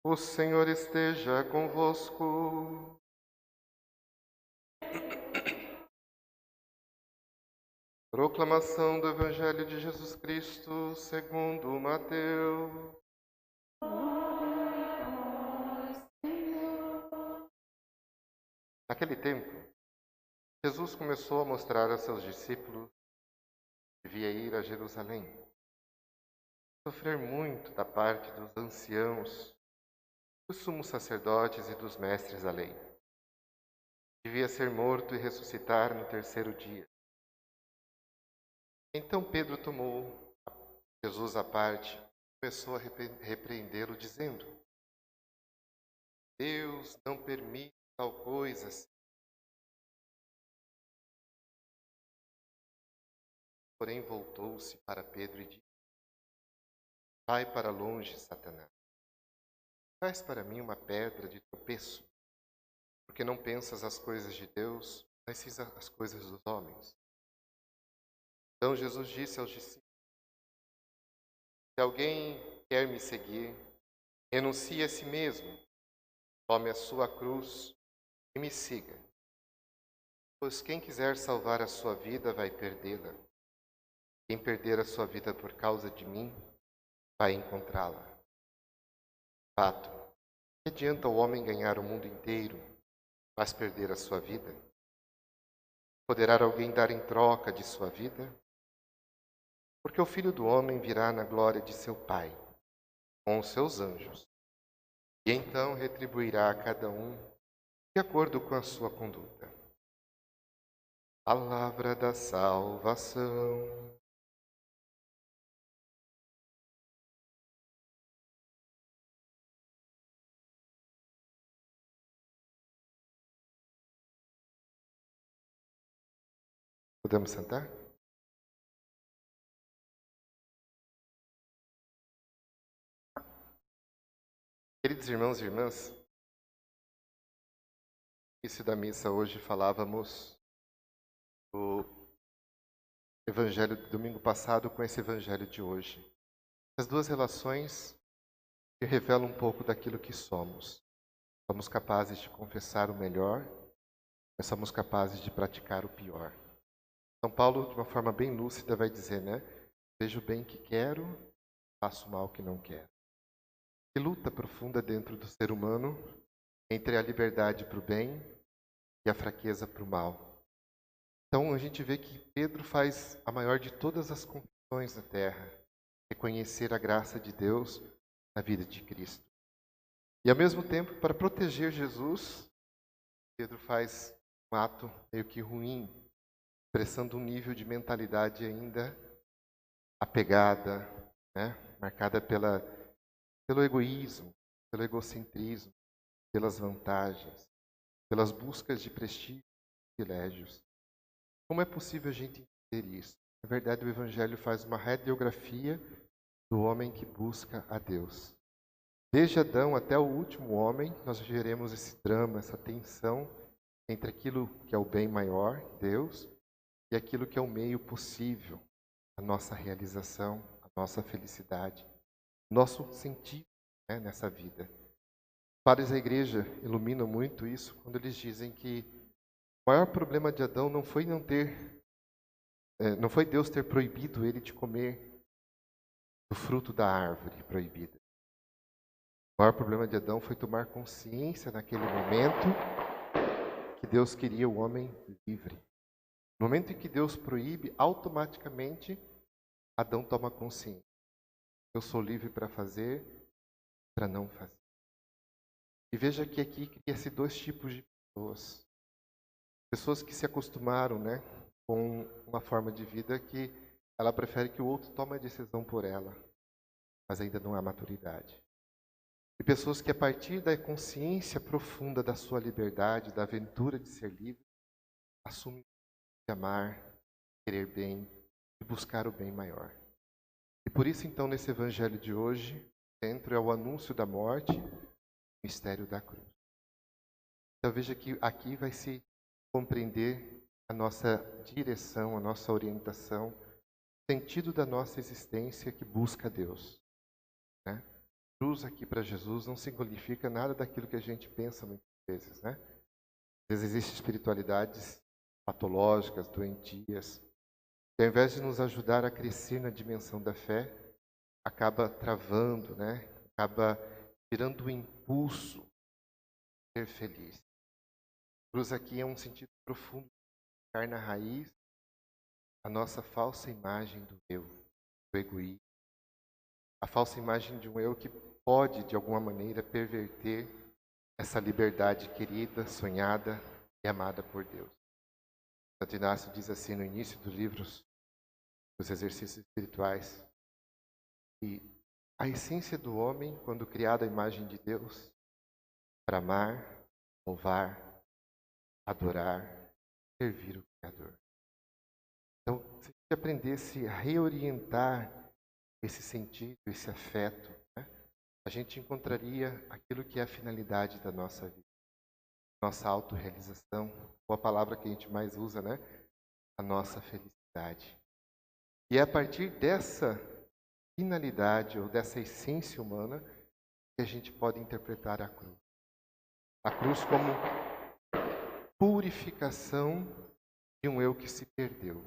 O Senhor esteja convosco. Proclamação do Evangelho de Jesus Cristo segundo Mateus. Naquele tempo, Jesus começou a mostrar a seus discípulos que devia ir a Jerusalém, sofrer muito da parte dos anciãos, dos sumos sacerdotes e dos mestres da lei. Devia ser morto e ressuscitar no terceiro dia. Então Pedro tomou Jesus à parte e começou a repreendê-lo, dizendo: Deus não permite tal coisa. Porém, voltou-se para Pedro e disse: Vai para longe, Satanás. Faz para mim uma pedra de tropeço, porque não pensas as coisas de Deus, mas sim as coisas dos homens. Então Jesus disse aos discípulos: Se alguém quer me seguir, renuncie a si mesmo, tome a sua cruz e me siga. Pois quem quiser salvar a sua vida vai perdê-la. Quem perder a sua vida por causa de mim vai encontrá-la. Fato: que adianta o homem ganhar o mundo inteiro, mas perder a sua vida? Poderá alguém dar em troca de sua vida? Porque o Filho do Homem virá na glória de seu Pai, com os seus anjos, e então retribuirá a cada um de acordo com a sua conduta. Palavra da salvação. Podemos sentar? Queridos irmãos e irmãs, no início da missa hoje falávamos do Evangelho do domingo passado com esse Evangelho de hoje. As duas relações que revelam um pouco daquilo que somos. Somos capazes de confessar o melhor, mas somos capazes de praticar o pior. São Paulo, de uma forma bem lúcida, vai dizer, né? Vejo o bem que quero, faço o mal que não quero. Que luta profunda dentro do ser humano entre a liberdade para o bem e a fraqueza para o mal. Então a gente vê que Pedro faz a maior de todas as confissões na terra, reconhecer a graça de Deus na vida de Cristo. E ao mesmo tempo, para proteger Jesus, Pedro faz um ato meio que ruim, expressando um nível de mentalidade ainda apegada, né? Marcada pelo egoísmo, pelo egocentrismo, pelas vantagens, pelas buscas de prestígio e privilégios. Como é possível a gente entender isso? Na verdade, o Evangelho faz uma radiografia do homem que busca a Deus. Desde Adão até o último homem, nós veremos esse drama, essa tensão entre aquilo que é o bem maior, Deus, e aquilo que é o meio possível, a nossa realização, a nossa felicidade, nosso sentido, né, nessa vida. Os padres da igreja iluminam muito isso quando eles dizem que o maior problema de Adão não foi não foi Deus ter proibido ele de comer do fruto da árvore proibida. O maior problema de Adão foi tomar consciência naquele momento que Deus queria o homem livre. No momento em que Deus proíbe, automaticamente Adão toma consciência. Eu sou livre para fazer, para não fazer. E veja que aqui cria-se dois tipos de pessoas. Pessoas que se acostumaram, né, com uma forma de vida que ela prefere que o outro tome a decisão por ela, mas ainda não há maturidade. E pessoas que, a partir da consciência profunda da sua liberdade, da aventura de ser livre, assumem de amar, querer bem e buscar o bem maior. E por isso, então, nesse evangelho de hoje, o centro é o anúncio da morte, o mistério da cruz. Então veja que aqui vai se compreender a nossa direção, a nossa orientação, o sentido da nossa existência que busca Deus, né? cruz aqui para Jesus não significa nada daquilo que a gente pensa muitas vezes, né? Às vezes existem espiritualidades patológicas, doentias, que ao invés de nos ajudar a crescer na dimensão da fé, acaba travando, né? Acaba tirando o impulso de ser feliz. Cruz aqui é um sentido profundo, ficar na raiz a nossa falsa imagem do eu, do egoísmo, a falsa imagem de um eu que pode, de alguma maneira, perverter essa liberdade querida, sonhada e amada por Deus. Santo Inácio diz assim no início dos livros dos exercícios espirituais, que a essência do homem, quando criado à imagem de Deus, para amar, louvar, adorar, servir o Criador. Então, se a gente aprendesse a reorientar esse sentido, esse afeto, né, a gente encontraria aquilo que é a finalidade da nossa vida, nossa autorrealização, ou a palavra que a gente mais usa, né, a nossa felicidade. E é a partir dessa finalidade ou dessa essência humana que a gente pode interpretar a cruz. A cruz como purificação de um eu que se perdeu.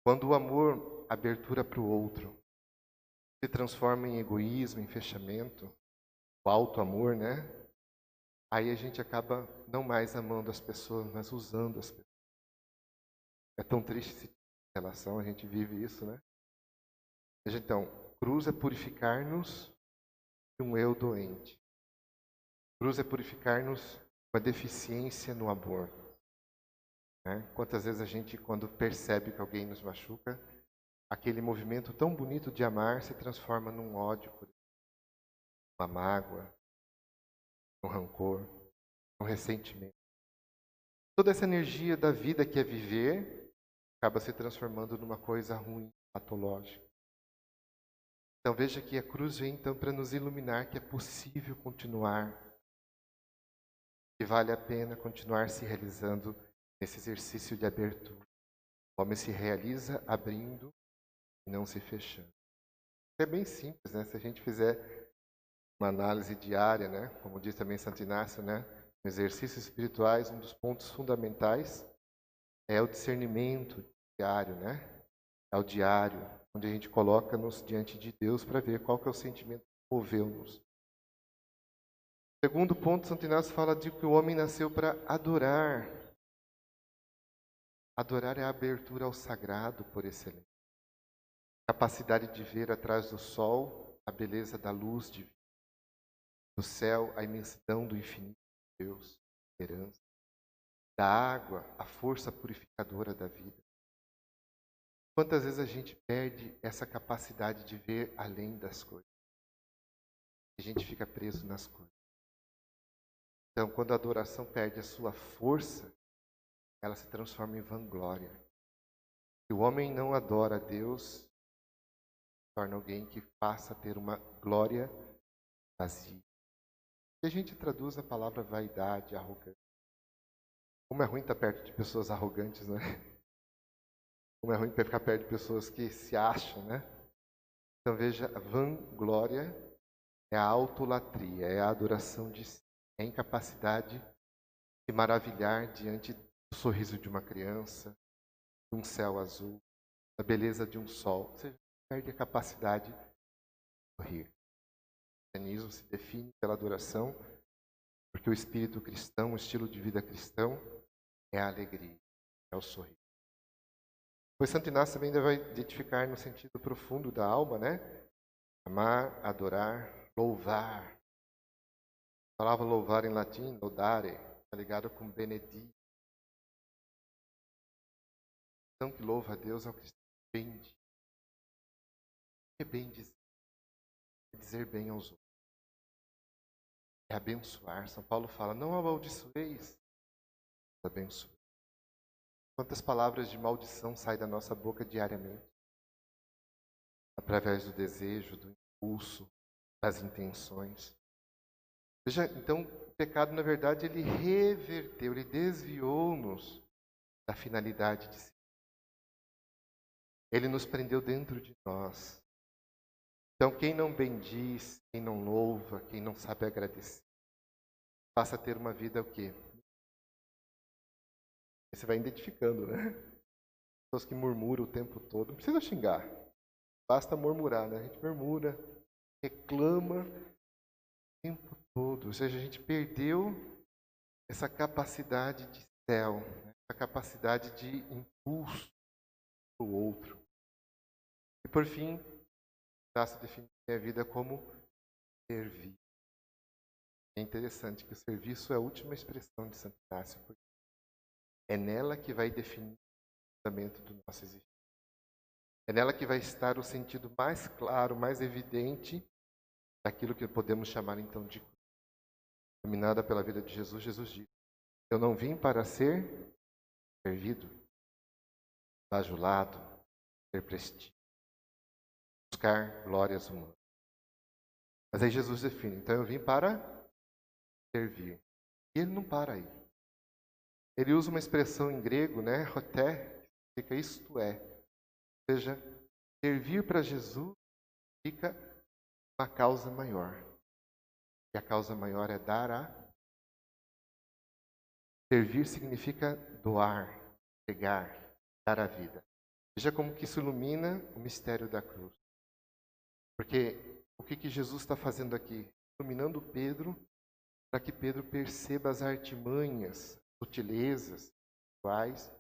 Quando o amor, abertura para o outro, se transforma em egoísmo, em fechamento, o auto-amor, né? Aí a gente acaba não mais amando as pessoas, mas usando as pessoas. É tão triste essa relação, a gente vive isso, né? Então, cruz é purificar-nos de um eu doente. Cruz é purificar-nos com a deficiência no amor. Né? Quantas vezes a gente, quando percebe que alguém nos machuca, aquele movimento tão bonito de amar se transforma num ódio, uma mágoa, um rancor, um ressentimento. Toda essa energia da vida que é viver acaba se transformando numa coisa ruim, patológica. Então veja que a cruz vem então para nos iluminar que é possível continuar, que vale a pena continuar se realizando nesse exercício de abertura. O homem se realiza abrindo e não se fechando. É bem simples, né? Se a gente fizer uma análise diária, né? Como diz também Santo Inácio, né? Exercícios espirituais, um dos pontos fundamentais é o discernimento diário, né? É o diário, onde a gente coloca-nos diante de Deus para ver qual que é o sentimento que moveu-nos. Segundo ponto, Santo Inácio fala de que o homem nasceu para adorar. Adorar é a abertura ao sagrado por excelência. Capacidade de ver atrás do sol a beleza da luz divina. Do céu, a imensidão do infinito de Deus, esperança. Da água, a força purificadora da vida. Quantas vezes a gente perde essa capacidade de ver além das coisas? A gente fica preso nas coisas. Então, quando a adoração perde a sua força, ela se transforma em vanglória. Se o homem não adora a Deus, torna alguém que passa a ter uma glória vazia. E a gente traduz a palavra vaidade, arrogância. Como é ruim estar perto de pessoas arrogantes, né? Como é ruim ficar perto de pessoas que se acham, né? Então veja, a vanglória é a autolatria, é a adoração de si, é a incapacidade de maravilhar diante do sorriso de uma criança, de um céu azul, da beleza de um sol. Ou seja, perde a capacidade de sorrir. O cristianismo se define pela adoração, porque o espírito cristão, o estilo de vida cristão, é a alegria, é o sorriso. Pois Santo Inácio também vai identificar no sentido profundo da alma, né? Amar, adorar, louvar. A palavra louvar em latim, lodare, está ligado com benedire. Então que louva a Deus é o cristão bendiz. O que é bem dizer? É dizer bem aos outros. É abençoar. São Paulo fala, não amaldiçoeis, abençoe. Quantas palavras de maldição saem da nossa boca diariamente? Através do desejo, do impulso, das intenções. Veja, então, o pecado, na verdade, ele reverteu, ele desviou-nos da finalidade de si. Ele nos prendeu dentro de nós. Então, quem não bendiz, quem não louva, quem não sabe agradecer, passa a ter uma vida o quê? Você vai identificando, né? Pessoas que murmuram o tempo todo. Não precisa xingar. Basta murmurar, né? A gente murmura, reclama o tempo todo. Ou seja, a gente perdeu essa capacidade de céu, né? Essa capacidade de impulso para o outro. E por fim, traço definir a vida como servir. É interessante que o serviço é a última expressão de Santo Inácio, porque é nela que vai definir o fundamento do nosso existir. É nela que vai estar o sentido mais claro, mais evidente daquilo que podemos chamar então de cruz. Dominada pela vida de Jesus, Jesus disse: eu não vim para ser servido, bajulado, ter prestígio, buscar glórias humanas. Mas aí Jesus define: então eu vim para servir. E ele não para aí. Ele usa uma expressão em grego, né, roté, que significa isto é. Ou seja, servir para Jesus significa uma causa maior. E a causa maior é dar a... Servir significa doar, pegar, dar a vida. Veja como que isso ilumina o mistério da cruz. Porque o que Jesus está fazendo aqui? Iluminando Pedro, para que Pedro perceba as artimanhas, sutilezas, quais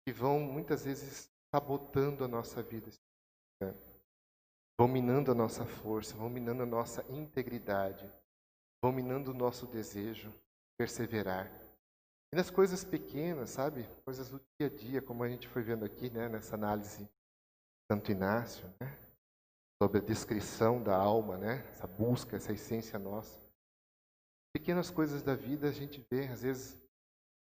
que vão muitas vezes sabotando a nossa vida, vão minando a nossa força, vão minando a nossa integridade, vão minando o nosso desejo de perseverar. E nas coisas pequenas, sabe? Coisas do dia a dia, como a gente foi vendo aqui, né? Nessa análise de Santo Inácio, né? Sobre a descrição da alma, né? Essa busca, essa essência nossa. Pequenas coisas da vida a gente vê, às vezes,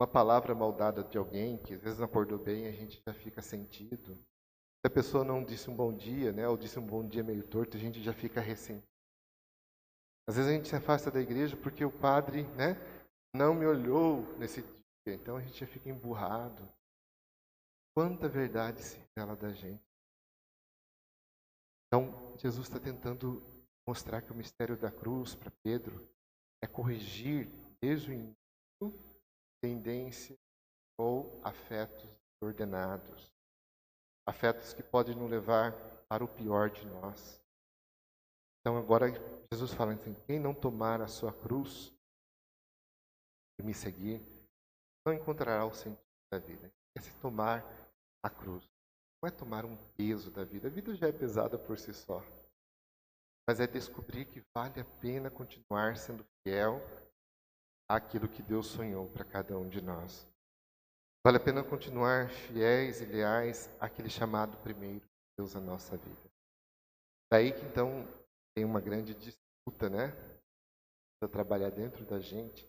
uma palavra mal dada de alguém, que às vezes não acordou bem, a gente já fica sentido. Se a pessoa não disse um bom dia, né? Ou disse um bom dia meio torto, a gente já fica ressentido. Às vezes a gente se afasta da igreja porque o padre, né? Não me olhou nesse dia, então a gente já fica emburrado. Quanta verdade se revela da gente. Então, Jesus está tentando mostrar que o mistério da cruz para Pedro é corrigir desde o início tendências ou afetos ordenados. Afetos que podem nos levar para o pior de nós. Então, agora Jesus fala assim: quem não tomar a sua cruz e me seguir, não encontrará o sentido da vida. É se tomar a cruz. Não é tomar um peso da vida. A vida já é pesada por si só. Mas é descobrir que vale a pena continuar sendo fiel àquilo que Deus sonhou para cada um de nós. Vale a pena continuar fiéis e leais àquele chamado primeiro de Deus na nossa vida. Daí que então tem uma grande disputa, né? Para trabalhar dentro da gente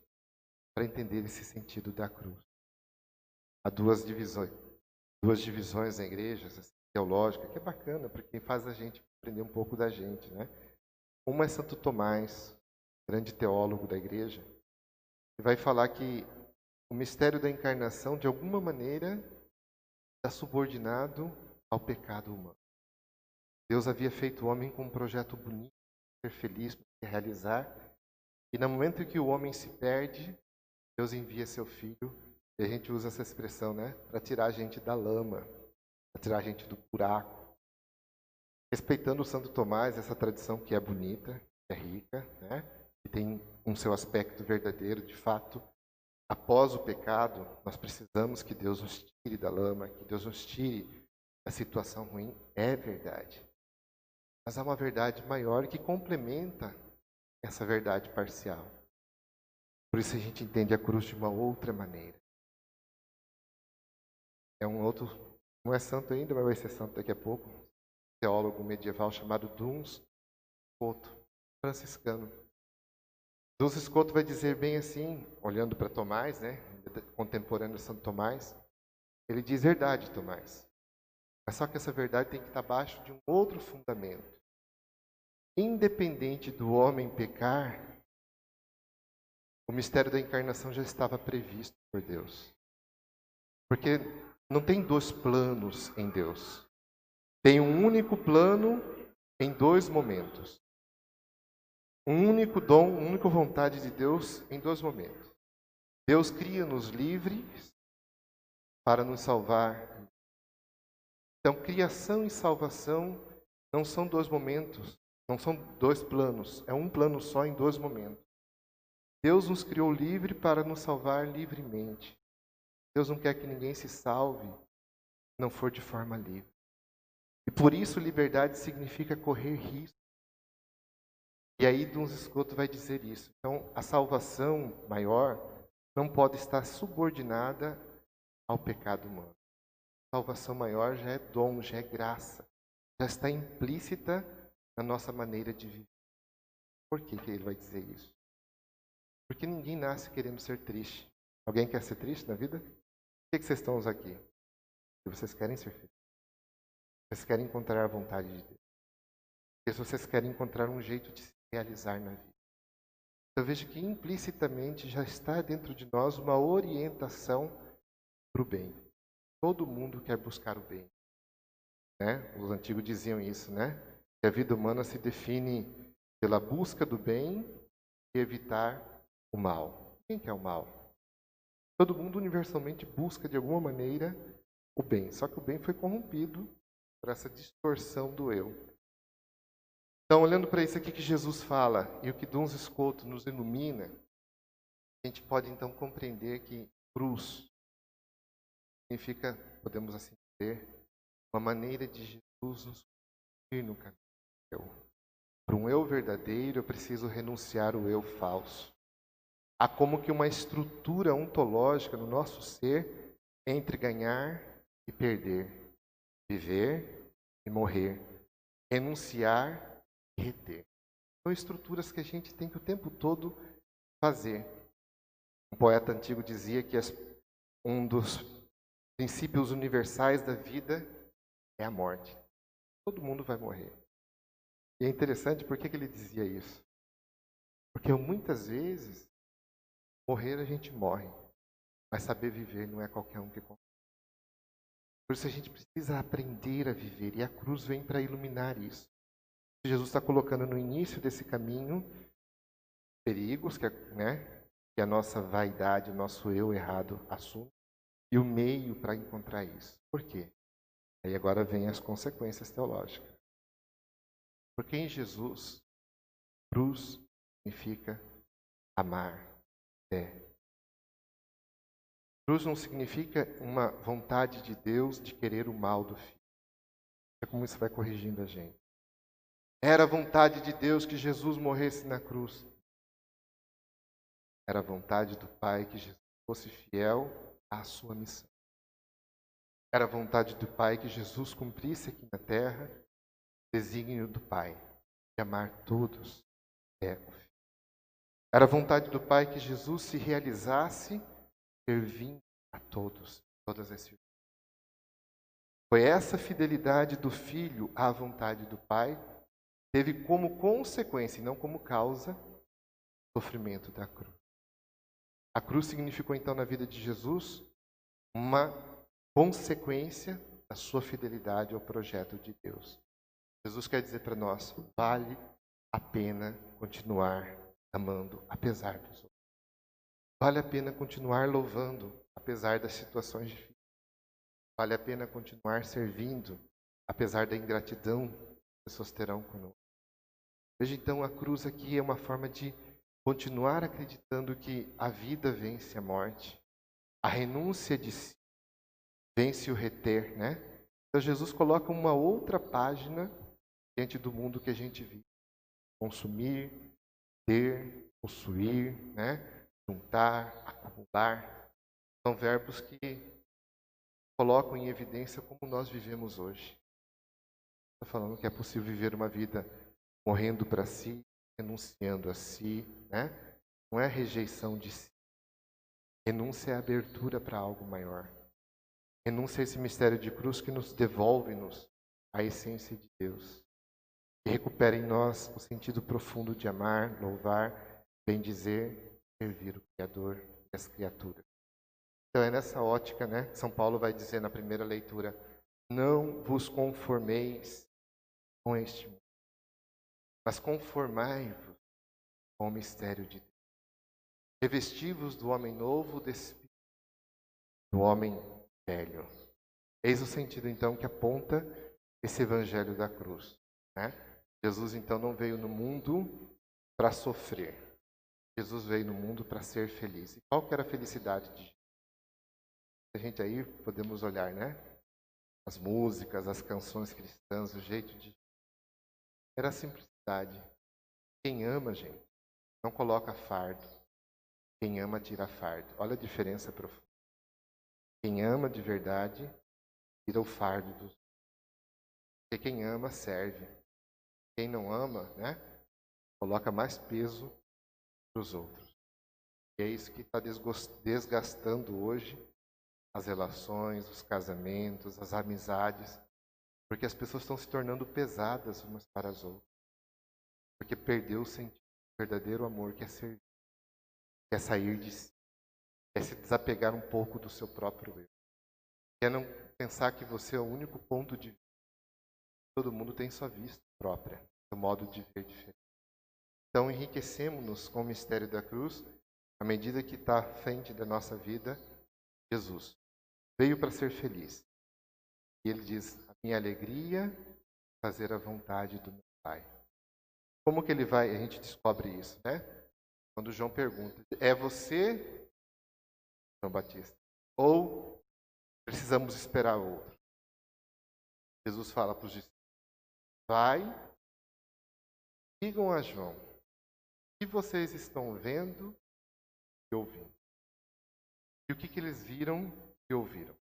para entender esse sentido da cruz. Há duas divisões na igreja, assim, teológica, que é bacana, porque faz a gente aprender um pouco da gente, né? Uma é Santo Tomás, grande teólogo da igreja, que vai falar que o mistério da encarnação, de alguma maneira, está subordinado ao pecado humano. Deus havia feito o homem com um projeto bonito, ser feliz, para realizar, e no momento em que o homem se perde, Deus envia seu filho, e a gente usa essa expressão, né, para tirar a gente da lama, para tirar a gente do buraco. Respeitando o Santo Tomás, essa tradição que é bonita, que é rica, né, que tem um seu aspecto verdadeiro, de fato, após o pecado, nós precisamos que Deus nos tire da lama, que Deus nos tire da situação ruim, é verdade. Mas há uma verdade maior que complementa essa verdade parcial. Por isso a gente entende a cruz de uma outra maneira. É um outro, não é santo ainda, mas vai ser santo daqui a pouco. Um teólogo medieval chamado Duns Scoto, franciscano. Duns Scoto vai dizer bem assim, olhando para Tomás, né, contemporâneo de Santo Tomás, ele diz: verdade, Tomás. Mas só que essa verdade tem que estar abaixo de um outro fundamento. Independente do homem pecar, o mistério da encarnação já estava previsto por Deus. Porque não tem dois planos em Deus. Tem um único plano em dois momentos. Um único dom, uma única vontade de Deus em dois momentos. Deus cria-nos livres para nos salvar. Então, criação e salvação não são dois momentos, não são dois planos, é um plano só em dois momentos. Deus nos criou livre para nos salvar livremente. Deus não quer que ninguém se salve se não for de forma livre. E por isso liberdade significa correr risco. E aí Duns Scotus vai dizer isso. Então, a salvação maior não pode estar subordinada ao pecado humano. A salvação maior já é dom, já é graça. Já está implícita na nossa maneira de viver. Por que ele vai dizer isso? Porque ninguém nasce querendo ser triste. Alguém quer ser triste na vida? Por que vocês estão aqui? Porque vocês querem ser felizes. Vocês querem encontrar a vontade de Deus. Porque vocês querem encontrar um jeito de se realizar na vida. Eu vejo que implicitamente já está dentro de nós uma orientação para o bem. Todo mundo quer buscar o bem. Né? Os antigos diziam isso, né? Que a vida humana se define pela busca do bem e evitar o mal. Quem quer o mal? Todo mundo universalmente busca de alguma maneira o bem. Só que o bem foi corrompido por essa distorção do eu. Então, olhando para isso aqui que Jesus fala e o que Duns Scotus nos ilumina, a gente pode então compreender que cruz significa, podemos assim dizer, uma maneira de Jesus nos conduzir no caminho do eu. Para um eu verdadeiro, eu preciso renunciar ao eu falso. Há como que uma estrutura ontológica no nosso ser entre ganhar e perder, viver e morrer, renunciar e reter. São estruturas que a gente tem que o tempo todo fazer. Um poeta antigo dizia que um dos princípios universais da vida é a morte. Todo mundo vai morrer. E é interessante, por que ele dizia isso? Porque muitas vezes, morrer a gente morre, mas saber viver não é qualquer um que consegue. Por isso a gente precisa aprender a viver, e a cruz vem para iluminar isso. Jesus está colocando no início desse caminho perigos que a nossa vaidade, o nosso eu errado assume, e o meio para encontrar isso. Por quê? Aí agora vem as consequências teológicas. Porque em Jesus, cruz significa amar. Cruz não significa uma vontade de Deus de querer o mal do filho. É como isso vai corrigindo a gente. Era a vontade de Deus que Jesus morresse na cruz. Era a vontade do Pai que Jesus fosse fiel à sua missão. Era a vontade do Pai que Jesus cumprisse aqui na terra o desígnio do Pai, de amar todos. Era a vontade do Pai que Jesus se realizasse servindo a todos, todas as circunstâncias. Foi essa fidelidade do Filho à vontade do Pai teve como consequência, e não como causa, o sofrimento da cruz. A cruz significou, então, na vida de Jesus, uma consequência da sua fidelidade ao projeto de Deus. Jesus quer dizer para nós, vale a pena continuar amando, apesar dos outros. Vale a pena continuar louvando, apesar das situações difíceis. Vale a pena continuar servindo, apesar da ingratidão que as pessoas terão conosco. Veja, então, a cruz aqui é uma forma de continuar acreditando que a vida vence a morte, a renúncia de si vence o reter, né? Então, Jesus coloca uma outra página diante do mundo que a gente vive. Consumir, ter, possuir, né? Juntar, acumular. São verbos que colocam em evidência como nós vivemos hoje. Está falando que é possível viver uma vida morrendo para si, renunciando a si, né? Não é rejeição de si. Renúncia é abertura para algo maior. Renúncia é esse mistério de cruz que nos devolve-nos a essência de Deus. E recupera em nós o sentido profundo de amar, louvar, bendizer, servir o Criador e as criaturas. Então é nessa ótica, né? São Paulo vai dizer na primeira leitura, não vos conformeis com este mundo. mas conformai-vos com o mistério de Deus. Revesti-vos do homem novo, do homem velho. Eis o sentido, então, que aponta esse evangelho da cruz, né? Jesus, então, não veio no mundo para sofrer. Jesus veio no mundo para ser feliz. E qual que era a felicidade de Jesus? A gente aí podemos olhar, né? As músicas, as canções cristãs, o jeito de... Era a simplicidade. Quem ama, gente, não coloca fardo. Quem ama, tira fardo. Olha a diferença profunda. Quem ama de verdade, tira o fardo dos outros. Porque quem ama, serve. Quem não ama, né? Coloca mais peso para os outros. E é isso que está desgastando hoje as relações, os casamentos, as amizades, porque as pessoas estão se tornando pesadas umas para as outras, porque perdeu o sentido, o verdadeiro amor que é servir, quer sair de si, quer se desapegar um pouco do seu próprio eu, quer não pensar que você é o único ponto de vista. Todo mundo tem sua vista própria, seu modo de ver diferente. Então enriquecemos-nos com o mistério da cruz, à medida que está à frente da nossa vida, Jesus veio para ser feliz. E ele diz, a minha alegria é fazer a vontade do meu Pai. Como que ele vai, a gente descobre isso, né? Quando João pergunta, é você, João Batista, ou precisamos esperar outro? Jesus fala para os discípulos, vai, digam a João, o que vocês estão vendo e ouvindo? E o que eles viram e ouviram?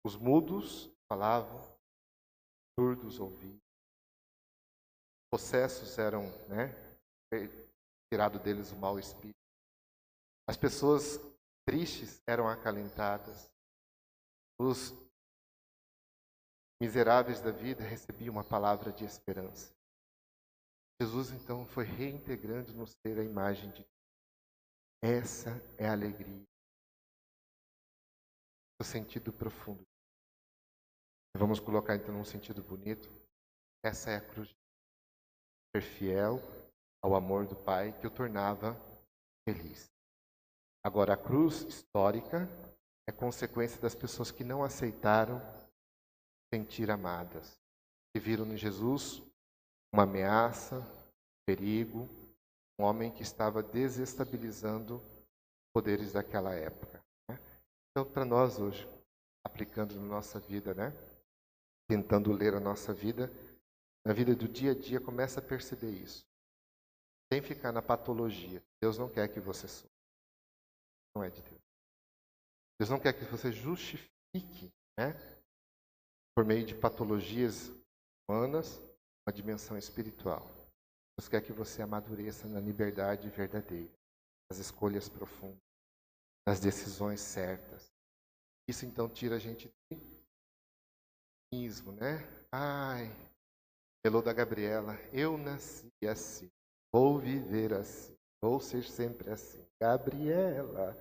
Os mudos falavam, surdos ouviam, possessos eram, né, tirado deles o mau espírito. As pessoas tristes eram acalentadas. Os miseráveis da vida recebiam uma palavra de esperança. Jesus, então, foi reintegrando no ser a imagem de Deus. Essa é a alegria, o sentido profundo. Vamos colocar, então, num sentido bonito. Essa é a cruz. Ser fiel ao amor do Pai que o tornava feliz. Agora, a cruz histórica é consequência das pessoas que não aceitaram sentir amadas, que viram em Jesus uma ameaça, perigo, um homem que estava desestabilizando os poderes daquela época, né? Então, para nós hoje, aplicando na nossa vida, né? Tentando ler a nossa vida, na vida do dia a dia, começa a perceber isso. Sem ficar na patologia. Deus não quer que você sofra. Não é de Deus. Deus não quer que você justifique, né? Por meio de patologias humanas, uma dimensão espiritual. Deus quer que você amadureça na liberdade verdadeira, nas escolhas profundas, nas decisões certas. Isso então tira a gente do ismo, né? Ai, melô da Gabriela, eu nasci assim, vou viver assim, vou ser sempre assim. Gabriela.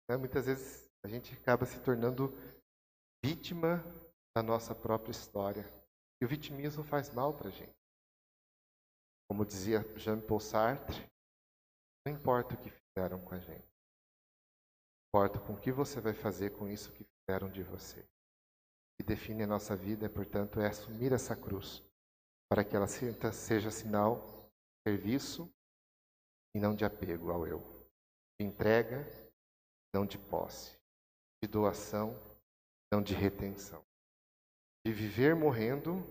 Né? Muitas vezes a gente acaba se tornando vítima da nossa própria história. E o vitimismo faz mal para a gente. Como dizia Jean-Paul Sartre, não importa o que fizeram com a gente. Importa com o que você vai fazer com isso que fizeram de você. O que define a nossa vida, portanto, é assumir essa cruz, para que ela seja sinal de serviço e não de apego ao eu. De entrega, não de posse. De doação, não de retenção. De viver morrendo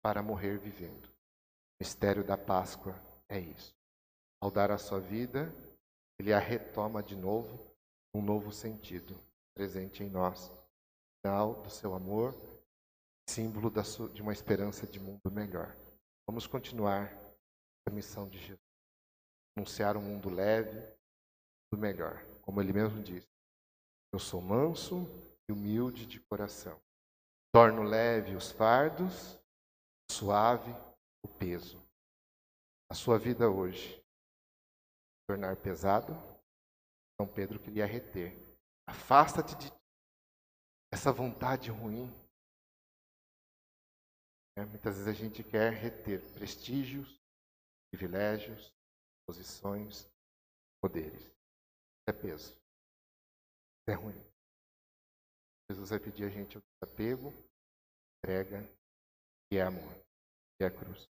para morrer vivendo. O mistério da Páscoa é isso. Ao dar a sua vida, ele a retoma de novo, um novo sentido, presente em nós. Sinal do seu amor, símbolo de uma esperança de mundo melhor. Vamos continuar a missão de Jesus. Anunciar um mundo leve, do melhor. Como ele mesmo disse, eu sou manso e humilde de coração. Torno leve os fardos, suave o peso. A sua vida hoje tornar pesado, São Pedro queria reter. Afasta-te de essa vontade ruim. Muitas vezes a gente quer reter prestígios, privilégios, posições, poderes. Isso é peso. Isso é ruim. Jesus vai pedir a gente o desapego, entrega e é amor. E é a cruz.